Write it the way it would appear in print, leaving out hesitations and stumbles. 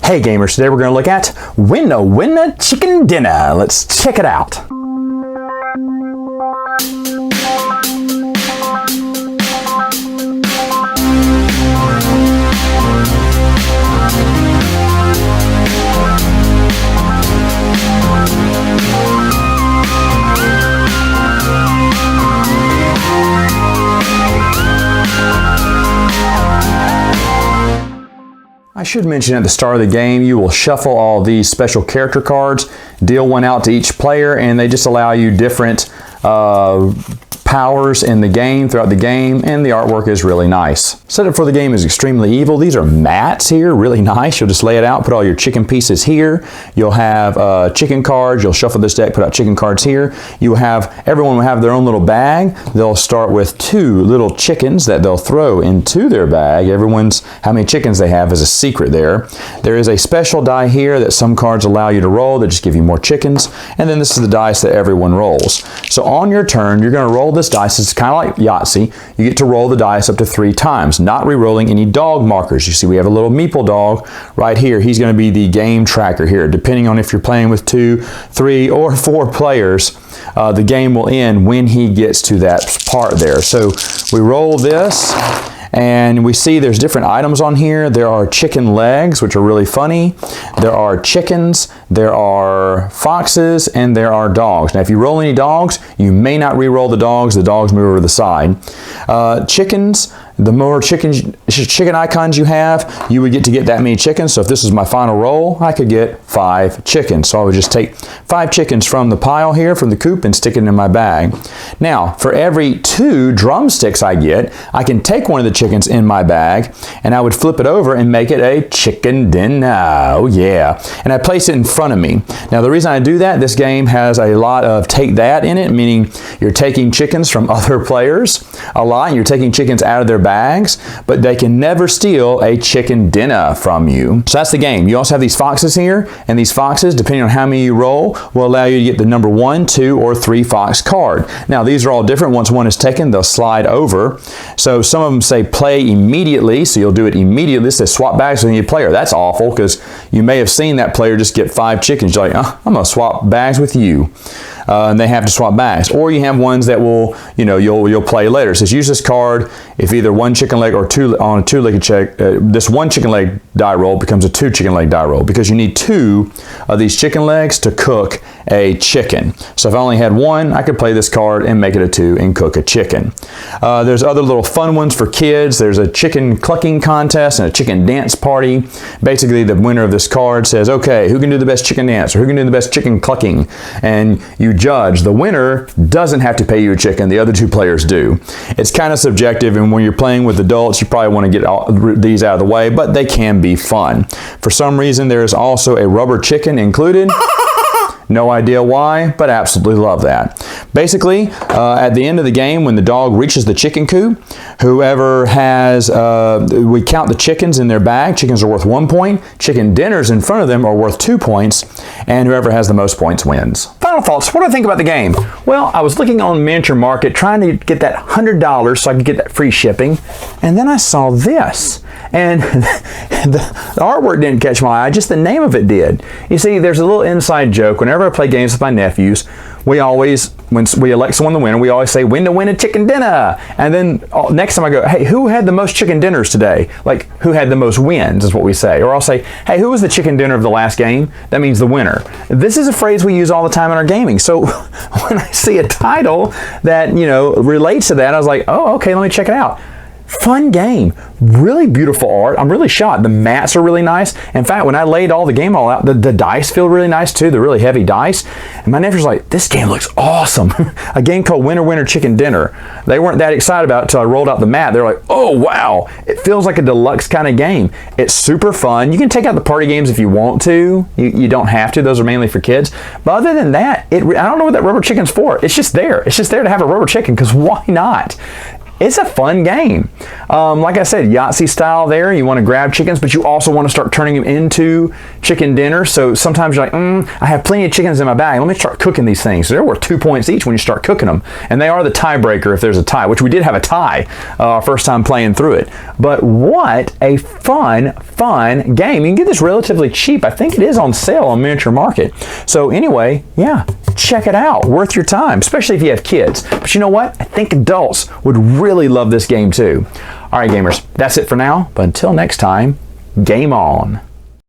Hey gamers, today we're going to look at Winna Winna Chicken Dinner. Let's check it out. I should mention at the start of the game, you will shuffle all these special character cards, deal one out to each player, and they just allow you different powers in the game, throughout the game, and the artwork is really nice. Setup for the game is extremely evil. These are mats here, really nice. You'll just lay it out, put all your chicken pieces here. You'll have chicken cards. You'll shuffle this deck, put out chicken cards here. Everyone will have their own little bag. They'll start with 2 little chickens that they'll throw into their bag. How many chickens they have is a secret there. There is a special die here that some cards allow you to roll that just give you more chickens. And then this is the dice that everyone rolls. So on your turn, you're going to roll this dice. It's kind of like Yahtzee. You get to roll the dice up to 3 times, not re-rolling any dog markers. You see we have a little meeple dog right here. He's going to be the game tracker here. Depending on if you're playing with 2, 3, or 4 players, the game will end when he gets to that part there. So we roll this, and we see there's different items on here. There are chicken legs, which are really funny. There are chickens, there are foxes, and there are dogs. Now, if you roll any dogs, you may not re-roll the dogs. The dogs move over to the side. Chickens, the more chicken icons you have, you would get to get that many chickens. So if this is my final roll, I could get 5 chickens. So I would just take 5 chickens from the pile here, from the coop, and stick it in my bag. Now, for every 2 drumsticks I get, I can take one of the chickens in my bag, and I would flip it over and make it a chicken dinner. Oh yeah. And I place it in front of me. Now, the reason I do that, this game has a lot of take that in it, meaning you're taking chickens from other players a lot, and you're taking chickens out of their bags, but they can never steal a chicken dinner from you. So that's the game. You also have these foxes here, and these foxes, depending on how many you roll, will allow you to get the number 1, 2, or 3 fox card. Now, these are all different. Once one is taken, they'll slide over. So some of them say play immediately, so you'll do it immediately. This says swap bags with any player. That's awful, because you may have seen that player just get 5 chickens. You're like, I'm going to swap bags with you. And they have to swap bags. Or you have ones that will, you'll play later. It says use this card if either 1 chicken leg or 2 on a 2-legged check. This 1 chicken leg die roll becomes a 2 chicken leg die roll, because you need 2 of these chicken legs to cook a chicken. So if I only had 1, I could play this card and make it a 2 and cook a chicken. There's other little fun ones for kids. There's a chicken clucking contest and a chicken dance party. Basically, the winner of this card says, okay, who can do the best chicken dance, or who can do the best chicken clucking? And you judge. The winner doesn't have to pay you a chicken. The other 2 players do. It's kind of subjective, and when you're playing with adults, you probably want to get these out of the way, but they can be fun. For some reason, there is also a rubber chicken included. No idea why, but absolutely love that. Basically, at the end of the game, when the dog reaches the chicken coop, whoever has, we count the chickens in their bag. Chickens are worth 1 point. Chicken dinners in front of them are worth 2 points, and whoever has the most points wins. Final thoughts. What do I think about the game? Well, I was looking on Miniature Market trying to get that $100 so I could get that free shipping, and then I saw this. And the artwork didn't catch my eye, just the name of it did. You see, there's a little inside joke. Whenever I play games with my nephews, we always, when we elect someone the winner, we always say, win to win a chicken dinner. And then next time I go, hey, who had the most chicken dinners today? Like, who had the most wins is what we say. Or I'll say, hey, who was the chicken dinner of the last game? That means the winner. This is a phrase we use all the time in our gaming. So when I see a title that, relates to that, I was like, oh, okay, let me check it out. Fun game, really beautiful art. I'm really shocked. The mats are really nice. In fact, when I laid all the game out, the dice feel really nice too. They're really heavy dice. And my nephew's like, this game looks awesome. A game called Winner Winner Chicken Dinner. They weren't that excited about it until I rolled out the mat. They're like, oh wow, it feels like a deluxe kind of game. It's super fun. You can take out the party games if you want to. You don't have to. Those are mainly for kids. But other than that, I don't know what that rubber chicken's for. It's just there. It's just there to have a rubber chicken, because why not? it's a fun game. Like I said, Yahtzee style there. You want to grab chickens, but you also want to start turning them into chicken dinner. So sometimes you're like, I have plenty of chickens in my bag. Let me start cooking these things. So they're worth 2 points each when you start cooking them. And they are the tiebreaker if there's a tie, which we did have a tie our first time playing through it. But what a fun game. You can get this relatively cheap. I think it is on sale on Miniature Market. So anyway, yeah, check it out. Worth your time, especially if you have kids. But you know what? I think adults would really love this game too. All right, gamers, that's it for now. But until next time, game on.